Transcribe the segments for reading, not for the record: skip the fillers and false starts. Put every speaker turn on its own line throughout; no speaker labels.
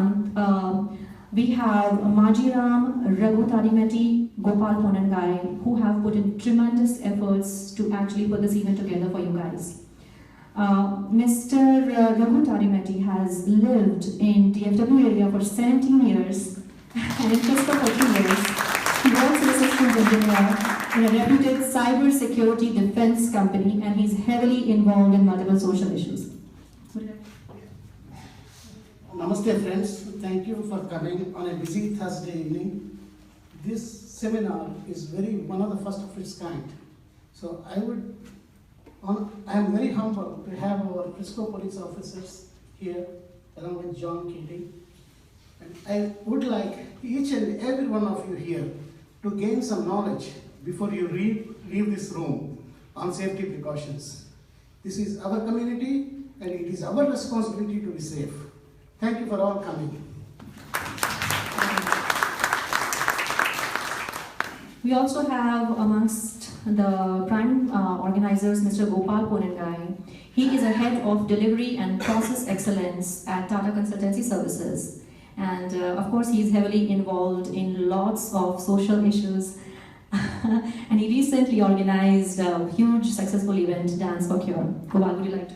month, we have Majiram, Raghu Tarimeti, Gopal Ponangai, who have put in tremendous efforts to actually put this event together for you guys. Mr. Raghu Tarimeti has lived in DFW area for 17 years and in Frisco for 3 years. He works as a systems engineer in a reputed cyber security defense company, and he's heavily involved in multiple social issues.
Namaste friends, thank you for coming on a busy Thursday evening. This seminar is one of the first of its kind. So I am very humbled to have our Frisco police officers here along with John Keating. And I would like each and every one of you here to gain some knowledge before you leave this room on safety precautions. This is our community and it is our responsibility to be safe. Thank you for all coming.
We also have amongst the prime organizers Mr. Gopal Ponangai. He is a head of delivery and process excellence at Tata Consultancy Services. And of course, he is heavily involved in lots of social issues. And he recently organized a huge successful event, Dance for Cure. Gopal, would you like to?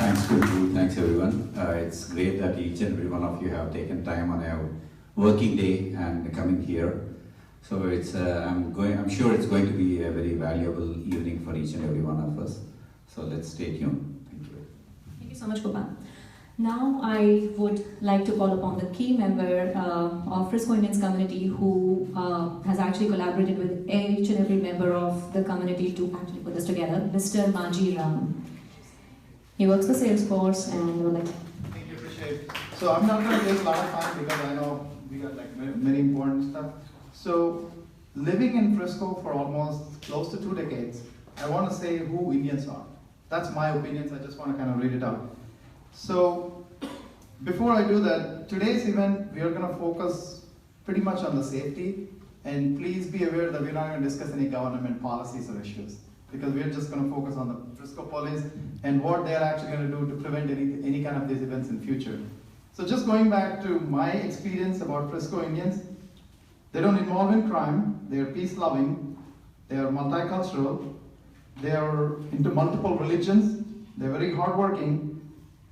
Thanks, Guru. Thanks, everyone. It's great that each and every one of you have taken time on a working day and coming here. So it's I'm sure it's going to be a very valuable evening for each and every one of us. So let's stay tuned. Thank you.
Thank you so much, Gopal. Now I would like to call upon the key member of Frisco Indians community who has actually collaborated with each and every member of the community to actually put this together, Mr. Maji Ram. He works for Salesforce and we're like...
Thank you, appreciate it. So I'm not going to take a lot of time because I know we got like many important stuff. So living in Frisco for almost close to 2 decades, I want to say who Indians are. That's my opinions, I just want to kind of read it out. So before I do that, today's event, we are going to focus pretty much on the safety, and please be aware that we're not going to discuss any government policies or issues, because we're just going to focus on the Frisco police and what they're actually going to do to prevent any kind of these events in future. So just going back to my experience about Frisco Indians, they don't involve in crime, they are peace-loving, they are multicultural, they are into multiple religions, they're very hardworking.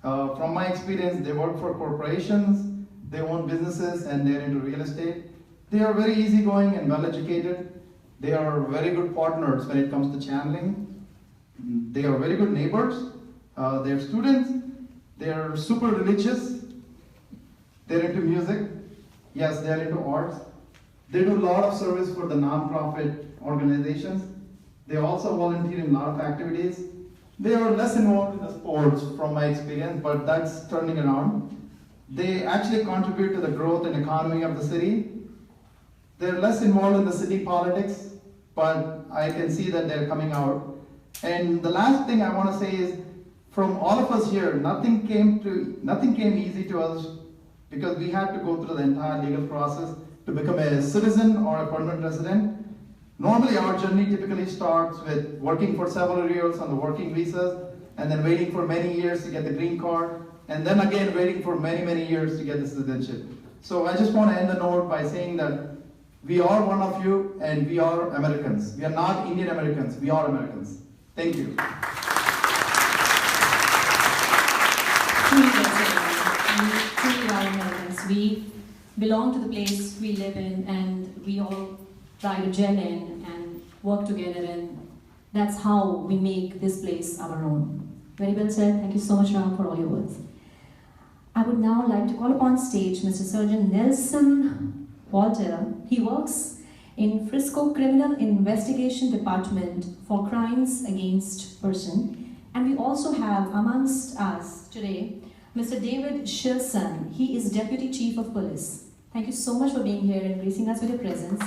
From my experience, they work for corporations, they own businesses, and they're into real estate. They are very easygoing and well-educated. They are very good partners when it comes to channeling. They are very good neighbors. They're students. They're super religious. They're into music. Yes, they're into arts. They do a lot of service for the non-profit organizations. They also volunteer in a lot of activities. They are less involved in the sports from my experience, but that's turning around. They actually contribute to the growth and economy of the city. They're less involved in the city politics, but I can see that they're coming out. And the last thing I want to say is, from all of us here, nothing came easy to us because we had to go through the entire legal process to become a citizen or a permanent resident. Normally our journey typically starts with working for several years on the working visas, and then waiting for many years to get the green card, and then again waiting for many years to get the citizenship. So I just want to end the note by saying that we are one of you and we are Americans. We are not Indian Americans, we are Americans. Thank you.
Truly are Americans. We belong to the place we live in, and we all try to gel in and work together, and that's how we make this place our own. Very well said. Thank you so much, Ram, for all your words. I would now like to call upon stage Mr. Surgeon Nelson Walter. He works in Frisco Criminal Investigation Department for crimes against person. And we also have amongst us today Mr. David Shilson. He is Deputy Chief of Police. Thank you so much for being here and gracing us with your presence.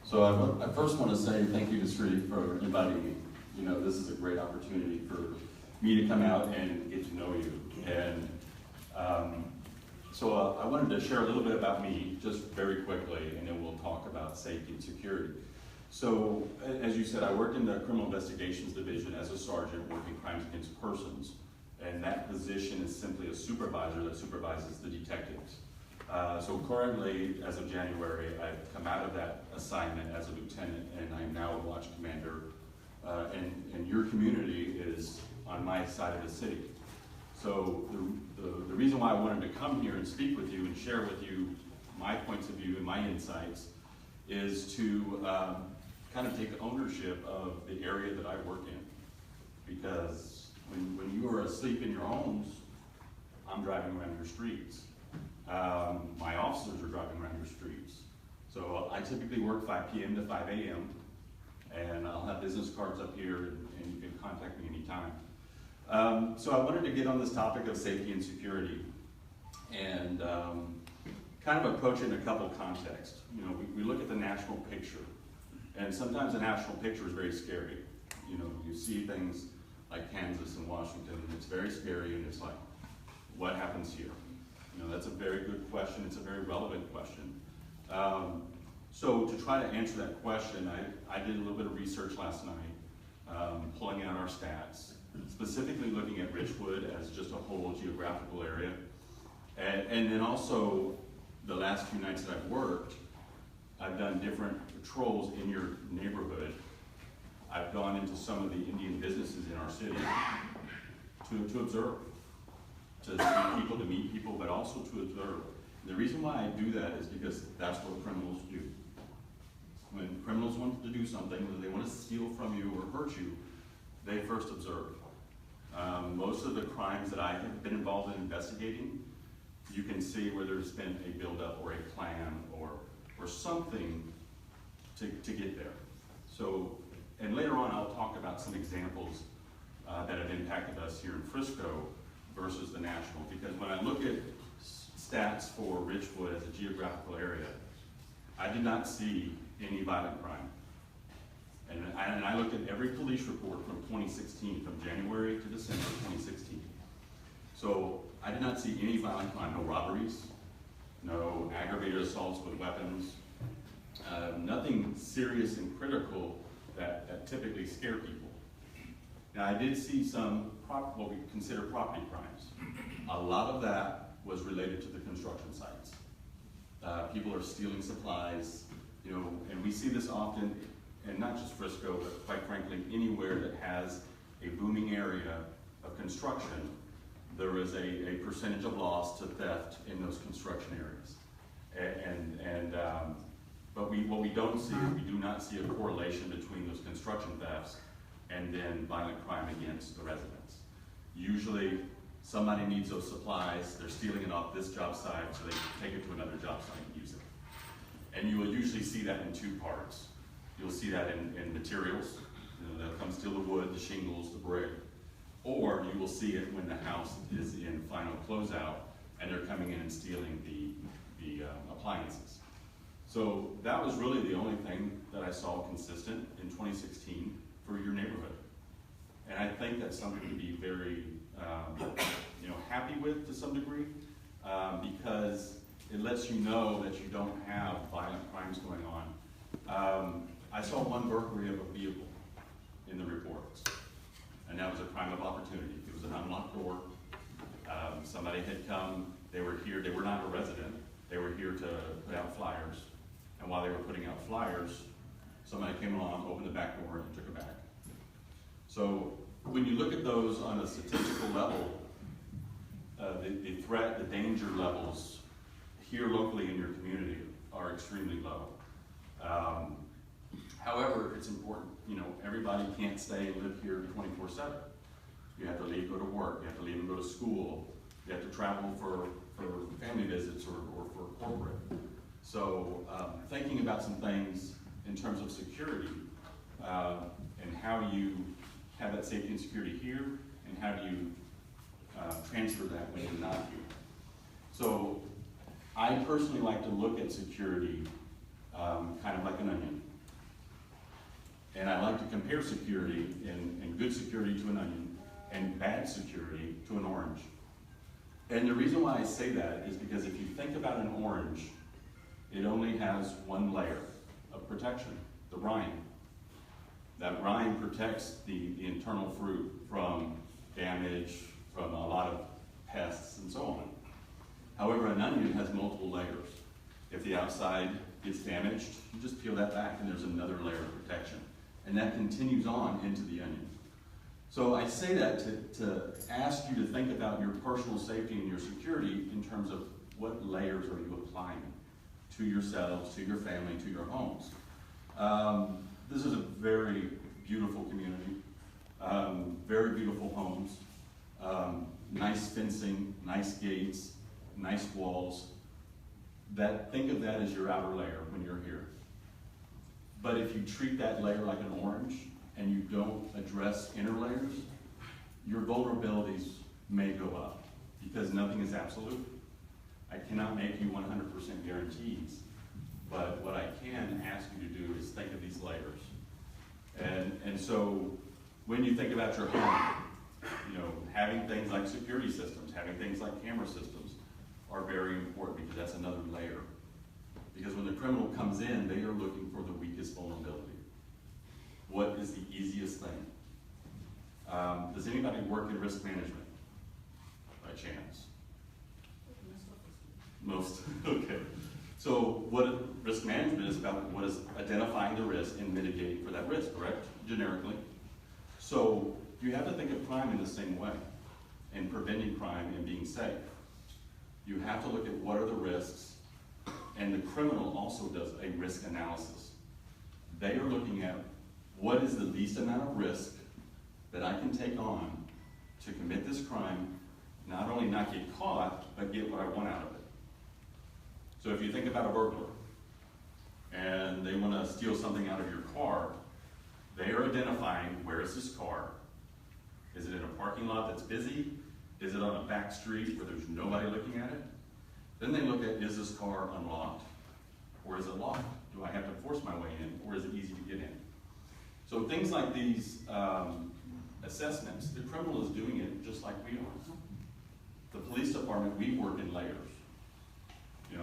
So I first want to say thank you to Sri for inviting me. You know, this is a great opportunity for me to come out and get to know you. And So I wanted to share a little bit about me, just very quickly, and then we'll talk about safety and security. So, as you said, I worked in the Criminal Investigations Division as a sergeant working crimes against persons, and that position is simply a supervisor that supervises the detectives. So currently, as of January, I've come out of that assignment as a lieutenant, and I'm now a watch commander, and your community is on my side of the city. So the reason why I wanted to come here and speak with you and share with you my points of view and my insights is to kind of take ownership of the area that I work in. Because when you are asleep in your homes, I'm driving around your streets. My officers are driving around your streets. So I typically work 5 p.m. to 5 a.m. and I'll have business cards up here and you can contact me anytime. So I wanted to get on this topic of safety and security and kind of approach it in a couple contexts. You know, we look at the national picture, and sometimes the national picture is very scary. You know, you see things like Kansas and Washington, and it's very scary, and it's like, what happens here? You know, that's a very good question. It's a very relevant question. So to try to answer that question, I did a little bit of research last night, pulling out our stats, specifically looking at Richwood as just a whole geographical area. And then also, the last few nights that I've worked, I've done different patrols in your neighborhood. I've gone into some of the Indian businesses in our city to observe, to see people, to meet people, but also to observe. And the reason why I do that is because that's what criminals do. When criminals want to do something, when they want to steal from you or hurt you, they first observe. Most of the crimes that I have been involved in investigating, you can see where there's been a buildup or a plan or something to get there. So, and later on I'll talk about some examples that have impacted us here in Frisco versus the national, because when I look at stats for Richwood as a geographical area, I did not see any violent crime. And I looked at every police report from 2016, from January to December 2016. So I did not see any violent crime, no robberies, no aggravated assaults with weapons, nothing serious and critical that typically scare people. Now I did see some what we consider property crimes. A lot of that was related to the construction sites. People are stealing supplies, you know, and we see this often, and not just Frisco, but quite frankly, anywhere that has a booming area of construction, there is a percentage of loss to theft in those construction areas. But what we don't see is we do not see a correlation between those construction thefts and then violent crime against the residents. Usually, somebody needs those supplies, they're stealing it off this job site, so they take it to another job site and use it. And you will usually see that in two parts. You'll see that in materials. You know, they'll come steal the wood, the shingles, the brick. Or you will see it when the house is in final closeout and they're coming in and stealing the appliances. So that was really the only thing that I saw consistent in 2016 for your neighborhood. And I think that's something to be very happy with to some degree, because it lets you know that you don't have violent crimes going on. I saw one burglary of a vehicle in the reports, and that was a crime of opportunity. It was an unlocked door. Somebody had come, they were here, they were not a resident, they were here to put out flyers, and while they were putting out flyers, somebody came along, opened the back door, and took a bag. So when you look at those on a statistical level, the threat, the danger levels here locally in your community are extremely low. However, it's important, you know, everybody can't stay and live here 24/7. You have to leave, go to work, you have to leave and go to school, you have to travel for family visits or for corporate. So thinking about some things in terms of security and how do you have that safety and security here and how do you transfer that when you're not here. So I personally like to look at security kind of like an onion. And I like to compare security and good security to an onion and bad security to an orange. And the reason why I say that is because if you think about an orange, it only has one layer of protection, the rind. That rind protects the internal fruit from damage, from a lot of pests and so on. However, an onion has multiple layers. If the outside gets damaged, you just peel that back and there's another layer of protection. And that continues on into the onion. So I say that to ask you to think about your personal safety and your security in terms of what layers are you applying to yourselves, to your family, to your homes. This is a very beautiful community, very beautiful homes, nice fencing, nice gates, nice walls. Think of that as your outer layer when you're here. But if you treat that layer like an orange and you don't address inner layers, your vulnerabilities may go up because nothing is absolute. I cannot make you 100% guarantees, but what I can ask you to do is think of these layers. And so when you think about your home, having things like security systems, having things like camera systems are very important because that's another layer. Because when the criminal comes in, they are looking for the weakest vulnerability. What is the easiest thing? Does anybody work in risk management by chance? Most, okay. So what risk management is about, what is identifying the risk and mitigating for that risk, correct? Generically. So you have to think of crime in the same way, and preventing crime and being safe. You have to look at what are the risks, and the criminal also does a risk analysis. They are looking at what is the least amount of risk that I can take on to commit this crime, not only not get caught, but get what I want out of it. So if you think about a burglar, and they want to steal something out of your car, they are identifying where is this car. Is it in a parking lot that's busy? Is it on a back street where there's nobody looking at it? Then they look at, is this car unlocked? Or is it locked? Do I have to force my way in? Or is it easy to get in? So things like these assessments, the criminal is doing it just like we are. The police department, we work in layers.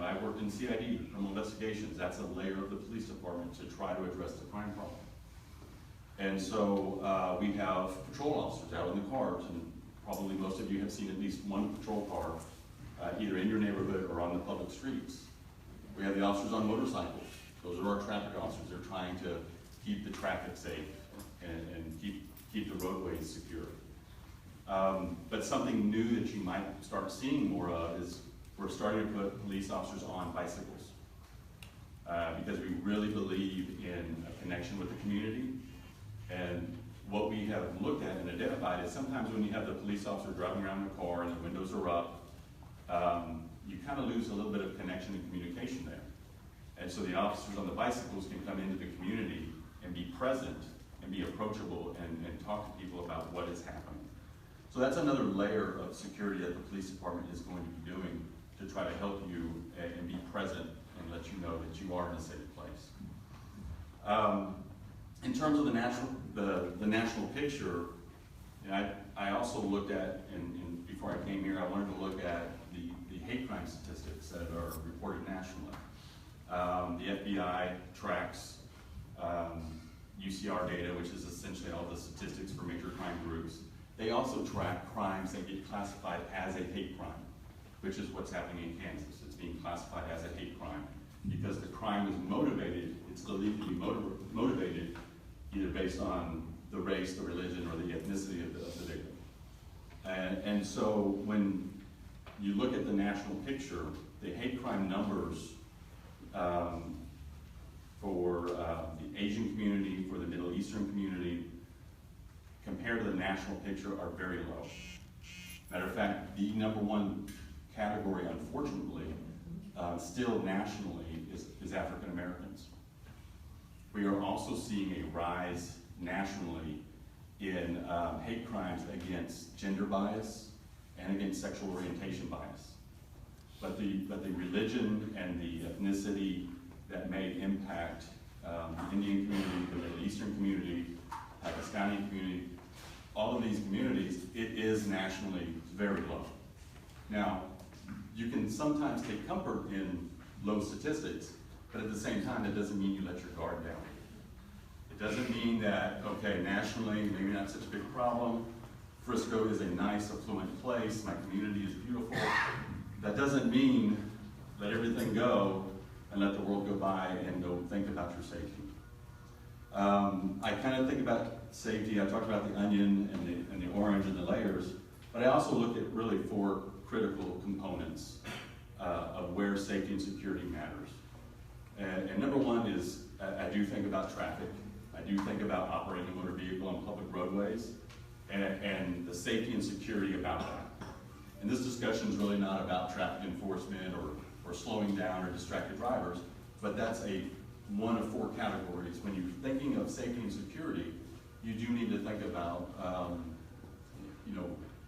I worked in CID, criminal investigations. That's a layer of the police department to try to address the crime problem. And so we have patrol officers out in the cars, and probably most of you have seen at least one patrol car either in your neighborhood or on the public streets. We have the officers on motorcycles. Those are our traffic officers. They're trying to keep the traffic safe and keep the roadways secure. But something new that you might start seeing more of is we're starting to put police officers on bicycles because we really believe in a connection with the community. And what we have looked at and identified is sometimes when you have the police officer driving around in the car and the windows are up, you kind of lose a little bit of connection and communication there. And so the officers on the bicycles can come into the community and be present and be approachable and talk to people about what is happening. So that's another layer of security that the police department is going to be doing to try to help you and be present and let you know that you are in a safe place. In terms of the national picture, I also looked at, and before I came here, I wanted to look at the hate crime statistics that are reported nationally. The FBI tracks UCR data, which is essentially all the statistics for major crime groups. They also track crimes that get classified as a hate crime, which is what's happening in Kansas. It's being classified as a hate crime because the crime is motivated, it's believed to be motivated either based on the race, the religion, or the ethnicity of the victim. And so when you look at the national picture, the hate crime numbers for the Asian community, for the Middle Eastern community, compared to the national picture, are very low. Matter of fact, the #1 category, unfortunately, still nationally, is African Americans. We are also seeing a rise nationally in hate crimes against gender bias and against sexual orientation bias. But the religion and the ethnicity that may impact the Indian community, the Middle Eastern community, Pakistani community, all of these communities, it is nationally very low. Now, you can sometimes take comfort in low statistics, but at the same time, that doesn't mean you let your guard down. It doesn't mean that, okay, nationally, maybe not such a big problem. Frisco is a nice, affluent place. My community is beautiful. That doesn't mean let everything go and let the world go by and don't think about your safety. I kind of think about safety. I talked about the onion and the orange and the layers, but I also look at really 4 critical components of where safety and security matters. And number 1 is I do think about traffic. I do think about operating a motor vehicle on public roadways and the safety and security about that. And this discussion is really not about traffic enforcement or slowing down or distracted drivers, but that's one of 4 categories. When you're thinking of safety and security, you do need to think about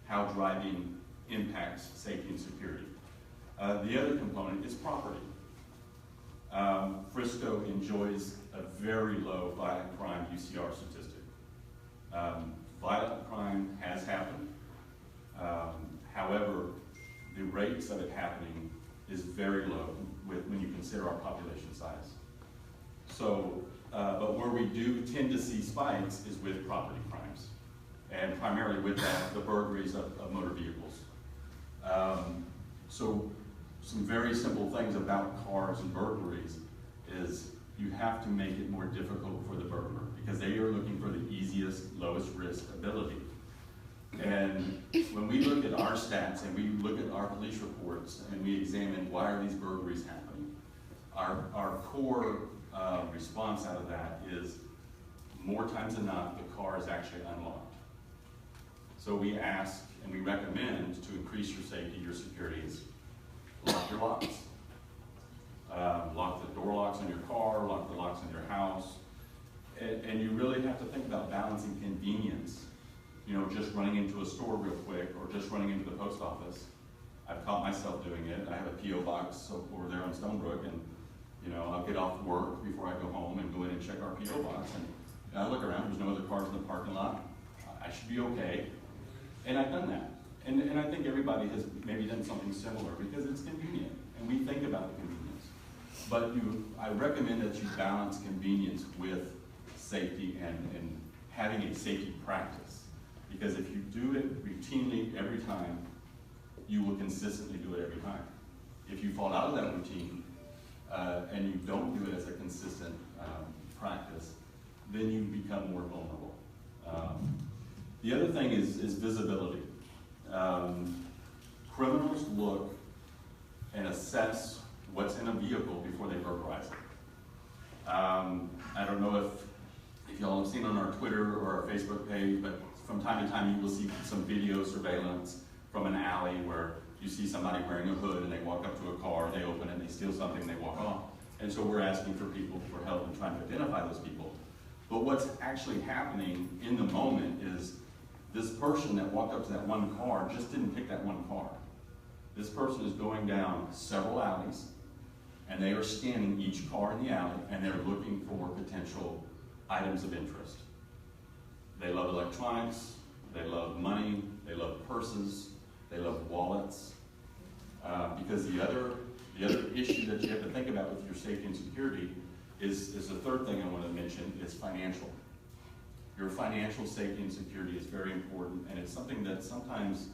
how driving impacts safety and security. The other component is property. Frisco enjoys a very low violent crime UCR statistic. Violent crime has happened. However, the rates of it happening is very low when you consider our population size. So, but where we do tend to see spikes is with property crimes, and primarily with the burglaries of motor vehicles. So some very simple things about cars and burglaries is you have to make it more difficult for the burglar because they are looking for the easiest, lowest risk ability. And when we look at our stats and we look at our police reports and we examine why are these burglaries happening, our core response out of that is more times than not, the car is actually unlocked. So we ask and we recommend to increase your safety, your security is lock your locks. Lock the door locks on your car, lock the locks on your house. And you really have to think about balancing convenience. Just running into a store real quick or just running into the post office. I've caught myself doing it. I have a P.O. box over there on Stonebrook, and I'll get off work before I go home and go in and check our P.O. box. And I look around, there's no other cars in the parking lot. I should be okay. And I've done that. And I think everybody has maybe done something similar because it's convenient, and we think about the convenience. But I recommend that you balance convenience with safety and having a safety practice. Because if you do it routinely every time, you will consistently do it every time. If you fall out of that routine and you don't do it as a consistent practice, then you become more vulnerable. The other thing is visibility. Criminals look and assess what's in a vehicle before they burglarize it. I don't know if y'all have seen on our Twitter or our Facebook page, but from time to time you will see some video surveillance from an alley where you see somebody wearing a hood and they walk up to a car, they open it, they steal something, and they walk off. And so we're asking for people for help in trying to identify those people. But what's actually happening in the moment is this person that walked up to that one car just didn't pick that one car. This person is going down several alleys, and they are scanning each car in the alley, and they're looking for potential items of interest. They love electronics, they love money, they love purses, they love wallets. Because the other issue that you have to think about with your safety and security is the third thing I want to mention, is financial. Your financial safety and security is very important, and it's something that sometimes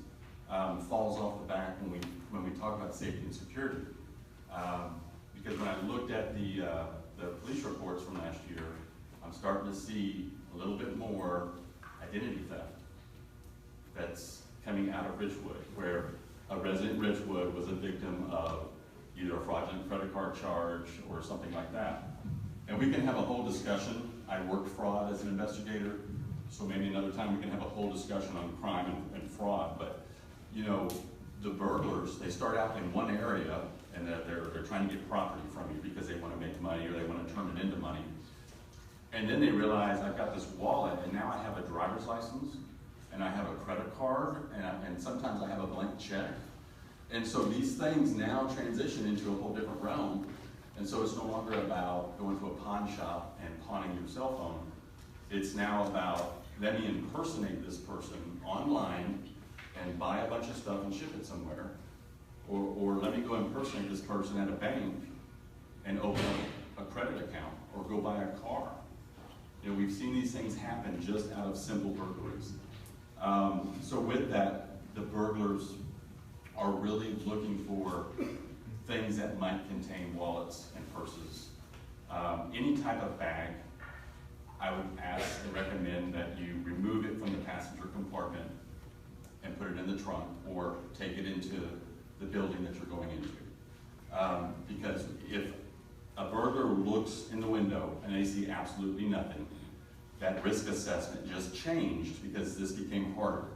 falls off the back when we talk about safety and security. Because when I looked at the police reports from last year, I'm starting to see a little bit more identity theft that's coming out of Richwood, where a resident in Richwood was a victim of either a fraudulent credit card charge or something like that. And we can have a whole discussion. I worked fraud as an investigator, so maybe another time we can have a whole discussion on crime and fraud. But the burglars, they start out in one area and they're trying to get property from you because they want to make money or they want to turn it into money. And then they realize, I've got this wallet and now I have a driver's license and I have a credit card and sometimes I have a blank check. And so these things now transition into a whole different realm. And so it's no longer about going to a pawn shop and pawning your cell phone. It's now about, let me impersonate this person online and buy a bunch of stuff and ship it somewhere. Or let me go impersonate this person at a bank and open up a credit account or go buy a car. You know, we've seen these things happen just out of simple burglaries. So with that, the burglars are really looking for things that might contain wallets and purses. Any type of bag, I would ask and recommend that you remove it from the passenger compartment and put it in the trunk or take it into the building that you're going into. Because if a burglar looks in the window and they see absolutely nothing, that risk assessment just changed because this became harder.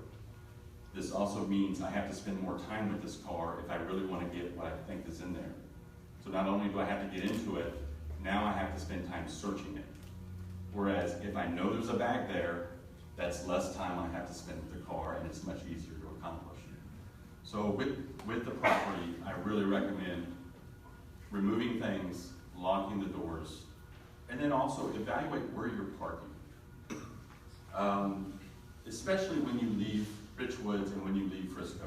This also means I have to spend more time with this car if I really want to get what I think is in there. So not only do I have to get into it, now I have to spend time searching it. Whereas if I know there's a bag there, that's less time I have to spend with the car and it's much easier to accomplish. So with the property, I really recommend removing things, locking the doors, and then also evaluate where you're parking. Especially when you leave Richwoods and when you leave Frisco.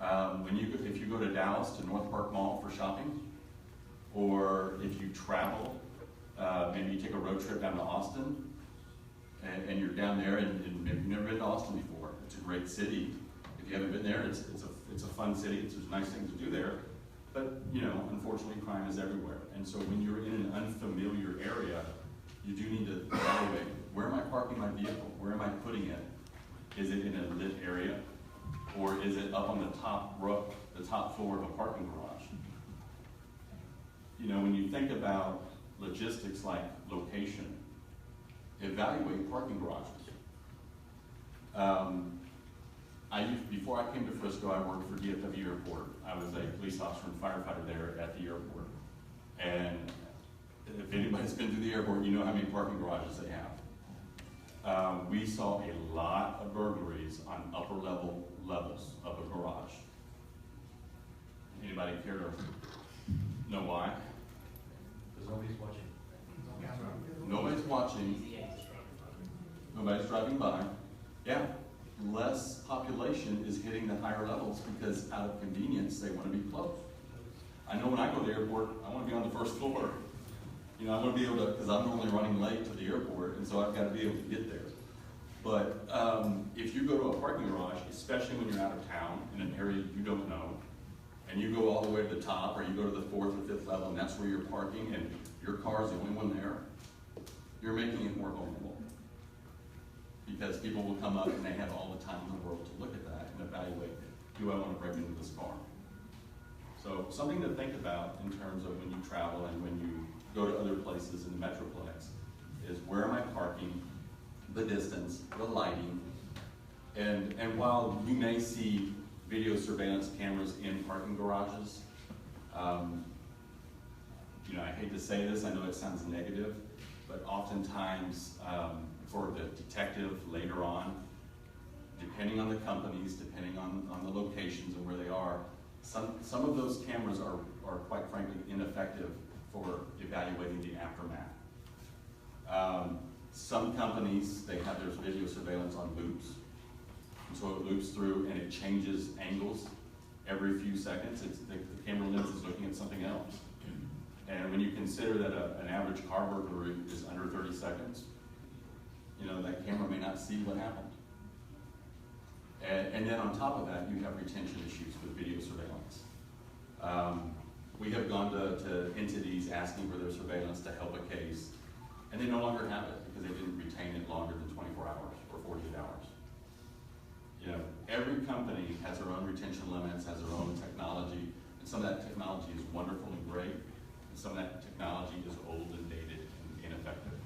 If you go to Dallas to North Park Mall for shopping, or if you travel, maybe you take a road trip down to Austin, and you're down there, and maybe you've never been to Austin before. It's a great city. If you haven't been there, it's a fun city. There's nice things to do there. But you know, unfortunately, crime is everywhere. And so when you're in an unfamiliar area, you do need to evaluate, where am I parking my vehicle? Where am I putting it? Is it in a lit area? Or is it up on the top floor of a parking garage? You know, when you think about logistics like location, evaluate parking garages. Before I came to Frisco, I worked for DFW Airport. I was a police officer and firefighter there at the airport. And if anybody's been to the airport, you know how many parking garages they have. We saw a lot of burglaries on upper levels of a garage. Anybody care to know why?
Because nobody's watching.
Nobody's watching. Nobody's driving by. Yeah, less population is hitting the higher levels because out of convenience, they want to be close. I know when I go to the airport, I want to be on the first floor. You know, I want to be able to, because I'm normally running late to the airport, and so I've got to be able to get there. But if you go to a parking garage, especially when you're out of town in an area you don't know, and you go all the way to the top, or you go to the 4th or 5th level, and that's where you're parking, and your car is the only one there, you're making it more vulnerable. Because people will come up and they have all the time in the world to look at that and evaluate, do I want to break into this car? So something to think about in terms of when you travel and when you go to other places in the Metroplex is, where am I parking, the distance, the lighting, and while you may see video surveillance cameras in parking garages, you know, I hate to say this, I know it sounds negative, but oftentimes for the detective later on, depending on the companies, depending on the locations and where they are, some of those cameras are quite frankly ineffective for evaluating the aftermath. Some companies, they have their video surveillance on loops. So it loops through and it changes angles every few seconds. The camera lens is looking at something else. And when you consider that an average car burglary is under 30 seconds, you know, that camera may not see what happened. And then on top of that, you have retention issues with video surveillance. We have gone to entities asking for their surveillance to help a case, and they no longer have it because they didn't retain it longer than 24 hours or 48 hours. You know, every company has their own retention limits, has their own technology, and some of that technology is wonderful and great, and some of that technology is old and dated and ineffective.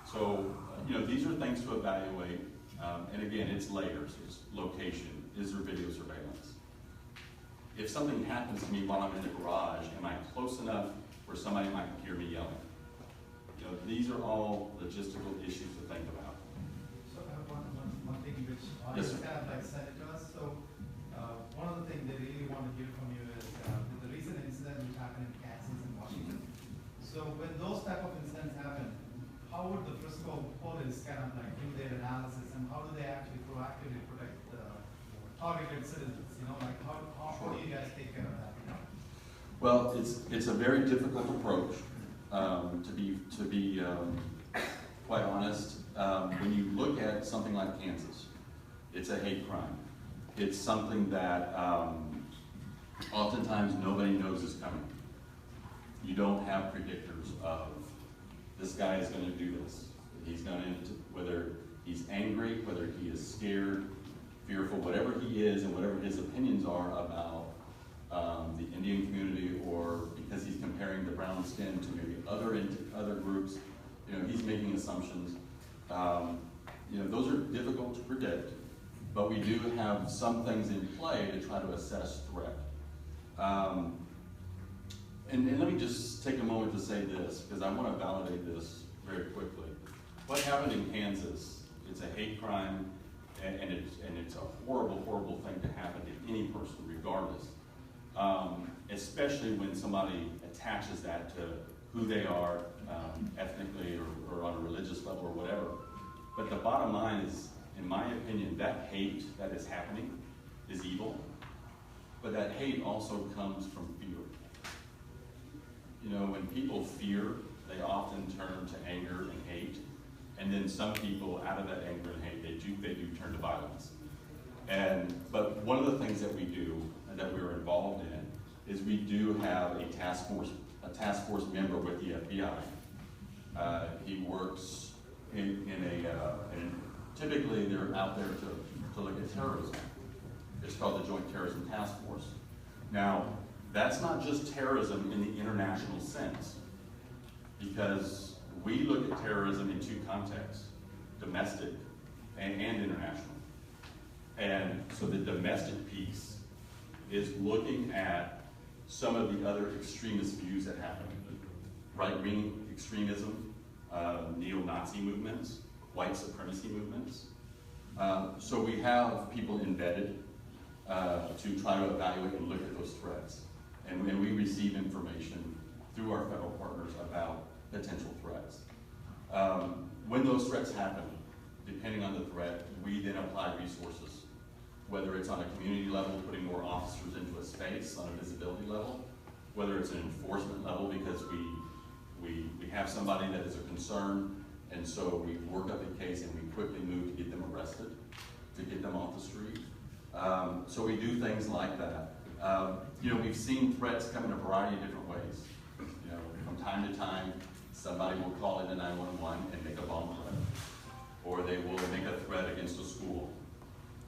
So, you know, these are things to evaluate, and again, it's layers, it's location, is there video surveillance? If something happens to me while I'm in the garage, am I close enough where somebody might hear me yelling? You know, these are all logistical issues to think about.
So I have one thing which
Yes,
audience
sir.
kind of like sent it to us. So one of the things they really want to hear from you is the recent incident which happened in Kansas and Washington. So when those type of incidents happen, how would the Frisco police kind of like do their analysis, and how do they actually proactively protect the targeted citizens, like how do you guys take care of that?
Well, it's a very difficult approach, to be quite honest. When you look at something like Kansas, it's a hate crime. It's something that oftentimes nobody knows is coming. You don't have predictors of this guy is going to do this. He's going to, whether he's angry, whether he is scared, fearful, whatever he is, and whatever his opinions are about the Indian community, or because he's comparing the brown skin to maybe other groups, he's making assumptions. Those are difficult to predict, but we do have some things in play to try to assess threat. And let me just take a moment to say this, because I want to validate this very quickly. What happened in Kansas, it's a hate crime, and it's a horrible, horrible thing to happen to any person, regardless. Especially when somebody attaches that to who they are ethnically or on a religious level or whatever. But the bottom line is, in my opinion, that hate that is happening is evil, but that hate also comes from fear. When people fear, they often turn to anger and hate, and then some people, out of that anger and hate, they do turn to violence. But one of the things that we do, and that we're involved in, is we do have a task force member with the FBI. He works typically they're out there to look at terrorism. It's called the Joint Terrorism Task Force. Now, that's not just terrorism in the international sense, because we look at terrorism in two contexts, domestic and international. And so the domestic piece is looking at some of the other extremist views that happen. Right-wing extremism, neo-Nazi movements, white supremacy movements. So we have people embedded to try to evaluate and look at those threats. And when we receive information through our federal partners about potential threats. When those threats happen, depending on the threat, we then apply resources, whether it's on a community level, putting more officers into a space on a visibility level, whether it's an enforcement level because we have somebody that is a concern, and so we work up a case and we quickly move to get them arrested, to get them off the street. So we do things like that. We've seen threats come in a variety of different ways. From time to time, somebody will call into 911 and make a bomb threat, or they will make a threat against a school.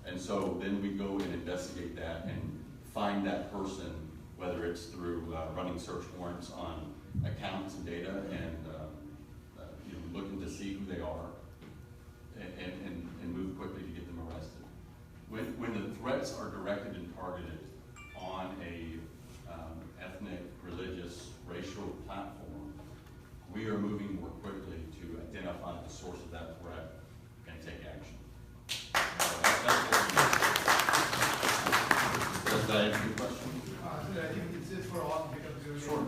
And so then we go and investigate that and find that person, whether it's through running search warrants on accounts and data and looking to see who they are and move quickly to get them arrested. When the threats are directed and targeted on a ethnic, religious, racial platform, we are moving more quickly to identify the source of that threat and take action.